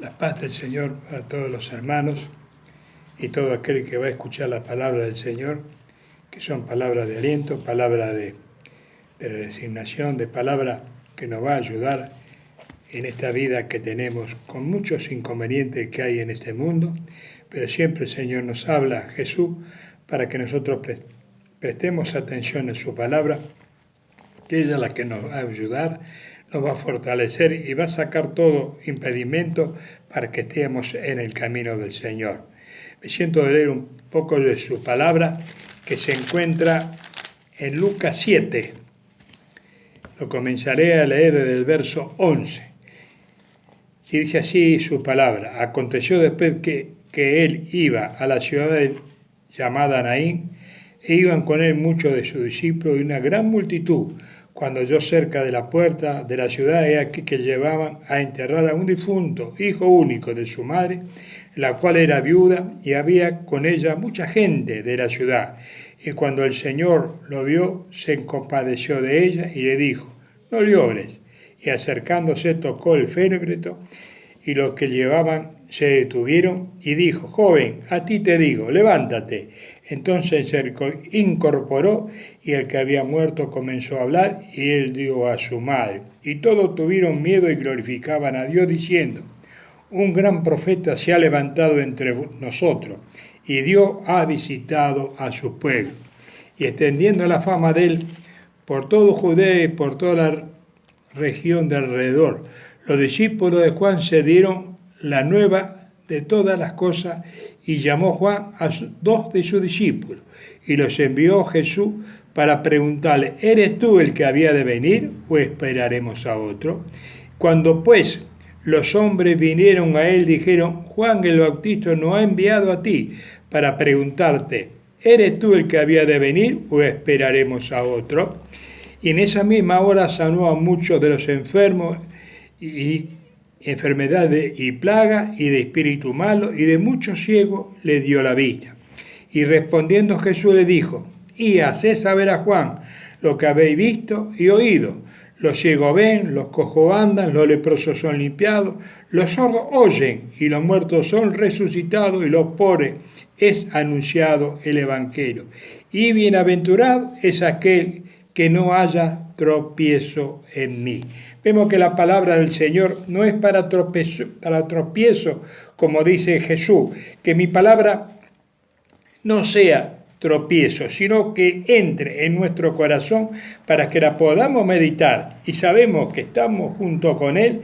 La paz del Señor para todos los hermanos y todo aquel que va a escuchar la palabra del Señor, que son palabras de aliento, palabras de resignación, de palabra que nos va a ayudar en esta vida que tenemos con muchos inconvenientes que hay en este mundo, pero siempre el Señor nos habla, Jesús, para que nosotros prestemos atención a su palabra, que ella es la que nos va a ayudar, nos va a fortalecer y va a sacar todo impedimento para que estemos en el camino del Señor. Me siento de leer un poco de su palabra que se encuentra en Lucas 7. Lo comenzaré a leer desde el verso 11. Si dice así su palabra: aconteció después que él iba a la ciudad llamada Naín, e iban con él muchos de sus discípulos y una gran multitud. Cuando halló cerca de la puerta de la ciudad, he aquí que llevaban a enterrar a un difunto, hijo único de su madre, la cual era viuda, y había con ella mucha gente de la ciudad. Y cuando el Señor lo vio, se compadeció de ella y le dijo: no llores. Y acercándose tocó el féretro, y los que llevaban se detuvieron, y dijo: joven, a ti te digo, levántate. Entonces se incorporó, y el que había muerto comenzó a hablar, y él dio a su madre. Y todos tuvieron miedo y glorificaban a Dios, diciendo: un gran profeta se ha levantado entre nosotros, y Dios ha visitado a su pueblo. Y extendiendo la fama de él por todo Judea y por toda la región de alrededor, los discípulos de Juan se dieron la nueva de todas las cosas, y llamó Juan a dos de sus discípulos, y los envió Jesús para preguntarle: ¿eres tú el que había de venir, o esperaremos a otro? Cuando pues los hombres vinieron a él, dijeron: Juan el Bautista nos ha enviado a ti para preguntarte: ¿eres tú el que había de venir, o esperaremos a otro? Y en esa misma hora sanó a muchos de los enfermos y enfermedades y plagas y de espíritu malo, y de muchos ciegos le dio la vista. Y respondiendo Jesús le dijo: y haced saber a Juan lo que habéis visto y oído. Los ciegos ven, los cojos andan, los leprosos son limpiados, los sordos oyen, y los muertos son resucitados, y los pobres es anunciado el Evangelio. Y bienaventurado es aquel que no haya tropiezo en mí. Vemos que la palabra del Señor no es para tropiezo, como dice Jesús, que mi palabra no sea tropiezo, sino que entre en nuestro corazón para que la podamos meditar, y sabemos que estamos junto con Él,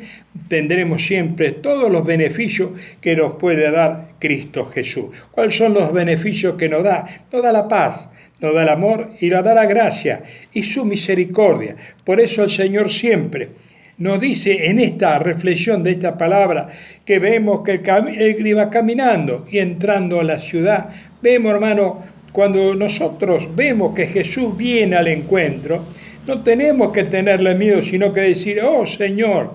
tendremos siempre todos los beneficios que nos puede dar Cristo Jesús. ¿Cuáles son los beneficios que nos da? Nos da la paz, nos da el amor y nos da la gracia y su misericordia. Por eso el Señor siempre nos dice en esta reflexión de esta palabra que vemos que Él iba caminando y entrando a la ciudad. Vemos, hermano, cuando nosotros vemos que Jesús viene al encuentro, no tenemos que tenerle miedo, sino que decir: oh Señor,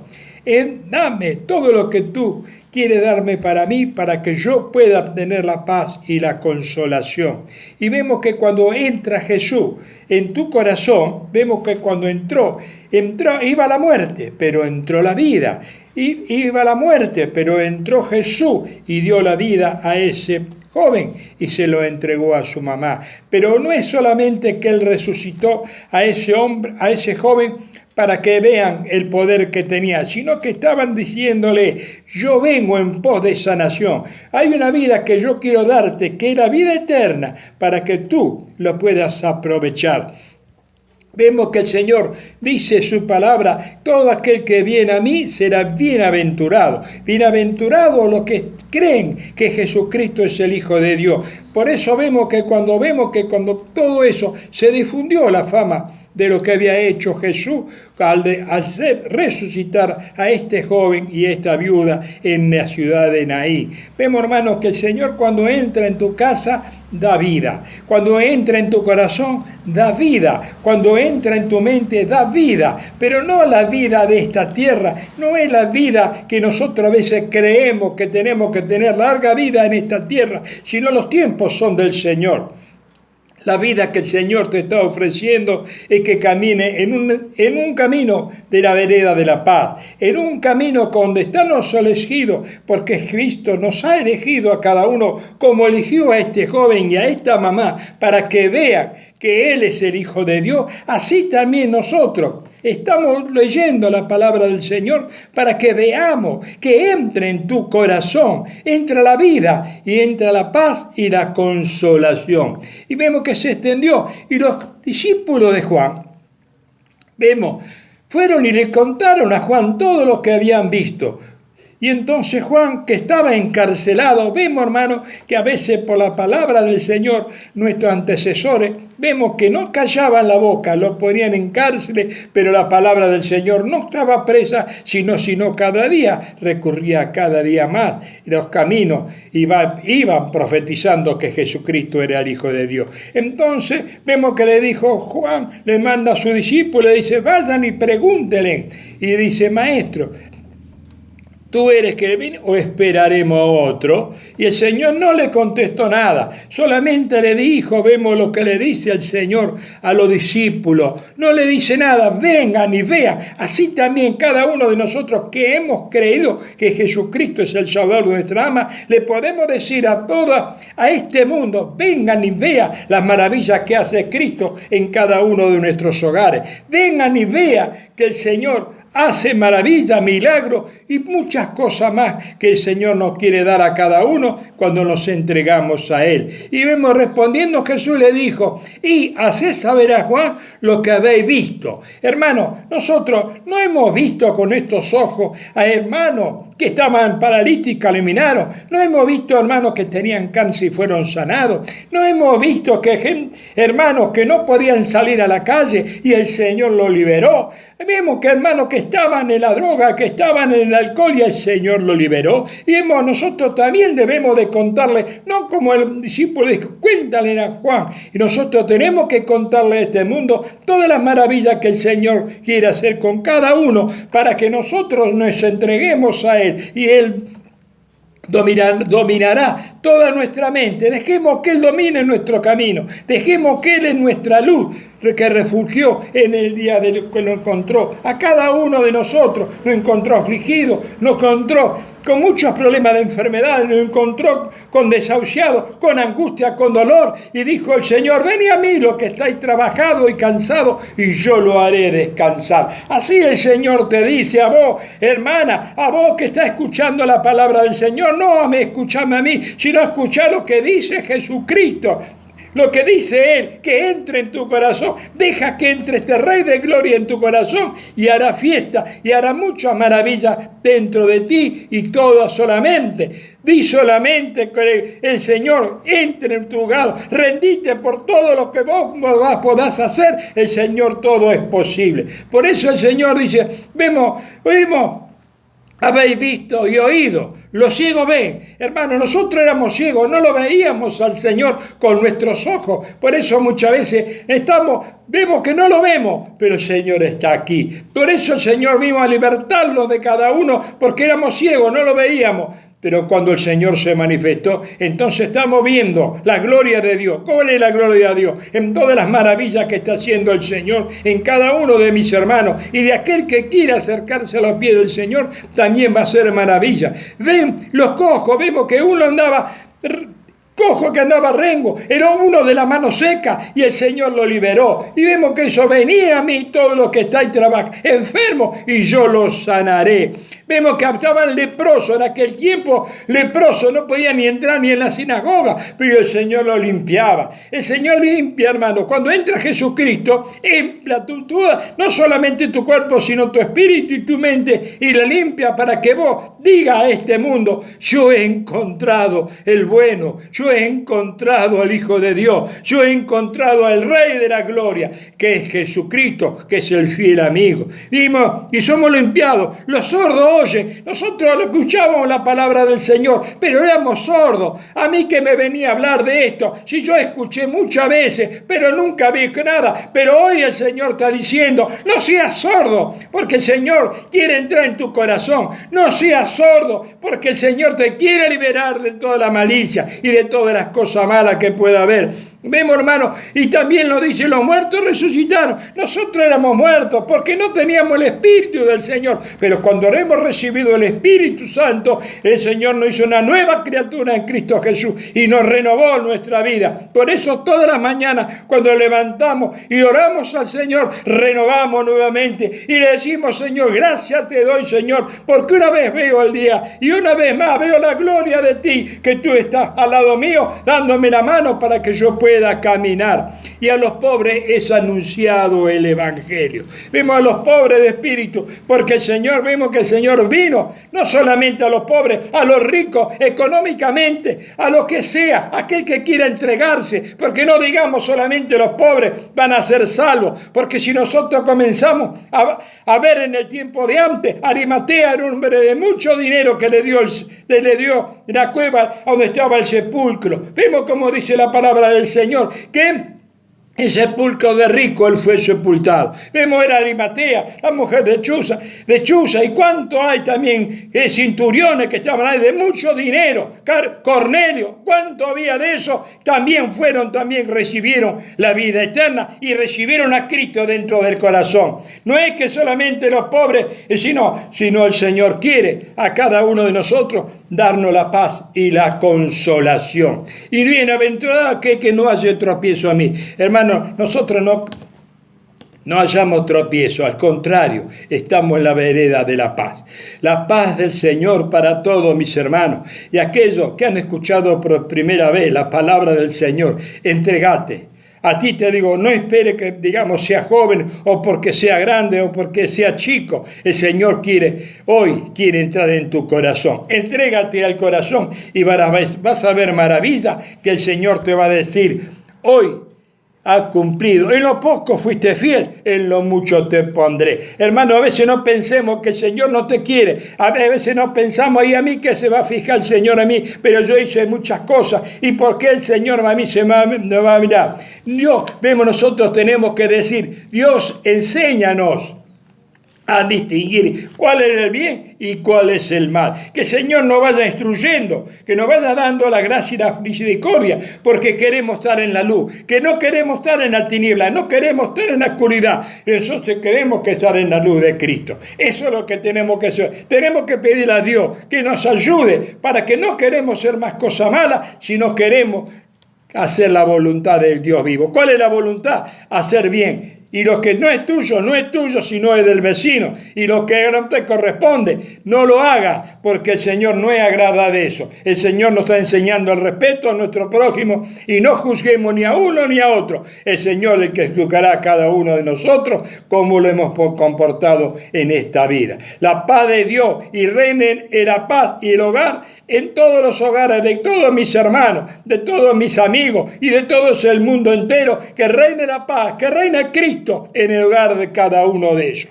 dame todo lo que tú quieres darme para mí, para que yo pueda tener la paz y la consolación. Y vemos que cuando entra Jesús en tu corazón, vemos que cuando entró, iba la muerte, pero entró la vida. Iba la muerte, pero entró Jesús y dio la vida a ese joven y se lo entregó a su mamá. Pero no es solamente que Él resucitó a ese hombre, a ese joven, para que vean el poder que tenía, sino que estaban diciéndole: yo vengo en pos de sanación. Hay una vida que yo quiero darte, que es la vida eterna, para que tú lo puedas aprovechar. Vemos que el Señor dice su palabra: todo aquel que viene a mí será bienaventurado. Bienaventurados los que creen que Jesucristo es el Hijo de Dios. Por eso vemos que cuando todo eso se difundió la fama de lo que había hecho Jesús al resucitar a este joven y esta viuda en la ciudad de Naín. Vemos, hermanos, que el Señor cuando entra en tu casa da vida, cuando entra en tu corazón da vida, cuando entra en tu mente da vida, pero no la vida de esta tierra, no es la vida que nosotros a veces creemos que tenemos que tener larga vida en esta tierra, sino los tiempos son del Señor. La vida que el Señor te está ofreciendo es que camine en un camino de la vereda de la paz, en un camino donde estamos elegidos, porque Cristo nos ha elegido a cada uno como eligió a este joven y a esta mamá, para que vean que Él es el Hijo de Dios. Así también nosotros estamos leyendo la palabra del Señor para que veamos que entre en tu corazón, entra la vida y entra la paz y la consolación. Y vemos que se extendió y los discípulos de Juan, fueron y le contaron a Juan todo lo que habían visto. Y entonces Juan, que estaba encarcelado, vemos, hermano, que a veces por la palabra del Señor, nuestros antecesores, vemos que no callaban la boca, lo ponían en cárcel, pero la palabra del Señor no estaba presa, sino cada día, recurría cada día más. Los caminos iban profetizando que Jesucristo era el Hijo de Dios. Entonces vemos que le dijo Juan, le manda a su discípulo, le dice, vayan y pregúntenle. Y dice, maestro, ¿tú eres que viene o esperaremos a otro? Y el Señor no le contestó nada, solamente le dijo, vemos lo que le dice el Señor a los discípulos, no le dice nada, vengan y vean. Así también cada uno de nosotros que hemos creído que Jesucristo es el Salvador de nuestra alma, le podemos decir a este mundo, vengan y vean las maravillas que hace Cristo en cada uno de nuestros hogares. Vengan y vean que el Señor hace maravillas, milagros y muchas cosas más que el Señor nos quiere dar a cada uno cuando nos entregamos a Él. Y vemos respondiendo, Jesús le dijo, y haced saber a Juan lo que habéis visto. Hermano, nosotros no hemos visto con estos ojos a hermanos que estaban paralíticos, eliminaron. No hemos visto hermanos que tenían cáncer y fueron sanados. No hemos visto que hermanos que no podían salir a la calle y el Señor los liberó. Vemos que hermanos que estaban en la droga, que estaban en el alcohol y el Señor los liberó. Y vemos, nosotros también debemos de contarle, no como el discípulo dijo, cuéntale a Juan. Y nosotros tenemos que contarle a este mundo todas las maravillas que el Señor quiere hacer con cada uno para que nosotros nos entreguemos a Él. Y Él dominará toda nuestra mente. Dejemos que Él domine nuestro camino. Dejemos que Él es nuestra luz que refugió en el día que nos encontró. A cada uno de nosotros nos encontró afligido, nos encontró con muchos problemas de enfermedad, nos encontró con desahuciados, con angustia, con dolor. Y dijo el Señor, venid a mí los que estáis trabajados y cansados, y yo lo haré descansar. Así el Señor te dice a vos, hermana, a vos que estás escuchando la palabra del Señor, no me escuchame a mí, sino escuchar lo que dice Jesucristo. Lo que dice Él, que entre en tu corazón, deja que entre este Rey de Gloria en tu corazón y hará fiesta y hará muchas maravillas dentro de ti y todas solamente. Di solamente que el Señor entre en tu hogar, rendite por todo lo que vos podás hacer, el Señor todo es posible. Por eso el Señor dice, oímos, habéis visto y oído, los ciegos ven. Hermano, nosotros éramos ciegos, no lo veíamos al Señor con nuestros ojos. Por eso muchas veces vemos que no lo vemos, pero el Señor está aquí. Por eso el Señor vino a libertarlo de cada uno, porque éramos ciegos, no lo veíamos. Pero cuando el Señor se manifestó, entonces estamos viendo la gloria de Dios. ¿Cuál es la gloria de Dios? En todas las maravillas que está haciendo el Señor en cada uno de mis hermanos. Y de aquel que quiera acercarse a los pies del Señor, también va a ser maravilla. Ven los cojos, vemos que uno andaba cojo, que andaba rengo, era uno de la mano seca y el Señor lo liberó. Y vemos que eso, venía a mí todos los que estáis enfermos y yo los sanaré. Vemos que estaban leprosos, en aquel tiempo leprosos no podían ni entrar ni en la sinagoga, pero el Señor lo limpiaba. El Señor limpia, hermano. Cuando entra Jesucristo, no solamente tu cuerpo, sino tu espíritu y tu mente, y la limpia para que vos digas a este mundo, yo he encontrado el bueno, yo he encontrado al Hijo de Dios, yo he encontrado al Rey de la Gloria, que es Jesucristo, que es el fiel amigo. Y somos limpiados. Los sordos oyen. Nosotros escuchábamos la palabra del Señor, pero éramos sordos. A mí que me venía a hablar de esto, si yo escuché muchas veces, pero nunca vi nada. Pero hoy el Señor está diciendo, no seas sordo, porque el Señor quiere entrar en tu corazón. No seas sordo, porque el Señor te quiere liberar de toda la malicia y de todas las cosas malas que pueda haber. Vemos, hermano, y también lo dice, los muertos resucitaron. Nosotros éramos muertos porque no teníamos el Espíritu del Señor. Pero cuando hemos recibido el Espíritu Santo, el Señor nos hizo una nueva criatura en Cristo Jesús y nos renovó nuestra vida. Por eso todas las mañanas, cuando levantamos y oramos al Señor, renovamos nuevamente y le decimos, Señor, gracias te doy, Señor, porque una vez veo el día y una vez más veo la gloria de ti, que tú estás al lado mío, dándome la mano para que yo pueda caminar. Y a los pobres es anunciado el Evangelio. Vemos a los pobres de espíritu, porque el Señor, vemos que el Señor vino no solamente a los pobres, a los ricos económicamente, a lo que sea, aquel que quiera entregarse, porque no digamos solamente los pobres van a ser salvos, porque si nosotros comenzamos a ver en el tiempo de antes, Arimatea era un hombre de mucho dinero que le dio la cueva donde estaba el sepulcro. Vemos como dice la palabra del Señor, que en sepulcro de rico él fue sepultado. Vemos era Arimatea, la mujer de Chuza, y cuánto hay también centuriones que estaban ahí de mucho dinero. Cornelio, cuánto había de eso, también recibieron la vida eterna y recibieron a Cristo dentro del corazón. No es que solamente los pobres, sino el Señor quiere a cada uno de nosotros darnos la paz y la consolación. Y bienaventurado aquel que no hace tropiezo a mí. Hermano, nosotros no hallamos tropiezo, al contrario, estamos en la vereda de la paz. La paz del Señor para todos mis hermanos. Y aquellos que han escuchado por primera vez la palabra del Señor, entregate. A ti te digo, no espere que, digamos, sea joven o porque sea grande o porque sea chico. El Señor hoy quiere entrar en tu corazón. Entrégate al corazón y vas a ver maravilla que el Señor te va a decir, hoy has cumplido. En lo poco fuiste fiel, en lo mucho te pondré. Hermano, a veces no pensemos que el Señor no te quiere. A veces no pensamos, ¿y a mí qué se va a fijar el Señor a mí? Pero yo hice muchas me ¿y por qué el Señor a mí me va a mirar? Nosotros tenemos que decir, Dios, enséñanos a distinguir cuál es el bien y cuál es el mal. Que el Señor nos vaya instruyendo, que nos vaya dando la gracia y la misericordia, porque queremos estar en la luz, que no queremos estar en la tiniebla, no queremos estar en la oscuridad. Nosotros queremos estar en la luz de Cristo. Eso es lo que tenemos que hacer. Tenemos que pedir a Dios que nos ayude, para que no queremos ser más cosas malas, sino queremos hacer la voluntad del Dios vivo. ¿Cuál es la voluntad? Hacer bien. Y lo que no es tuyo, sino es del vecino. Y lo que no te corresponde, no lo hagas, porque el Señor no es agrada de eso. El Señor nos está enseñando el respeto a nuestro prójimo y no juzguemos ni a uno ni a otro. El Señor es el que juzgará a cada uno de nosotros cómo lo hemos comportado en esta vida. La paz de Dios y reinen en la paz y el hogar, en todos los hogares de todos mis hermanos, de todos mis amigos y de todo el mundo entero, que reine la paz, que reine Cristo en el hogar de cada uno de ellos.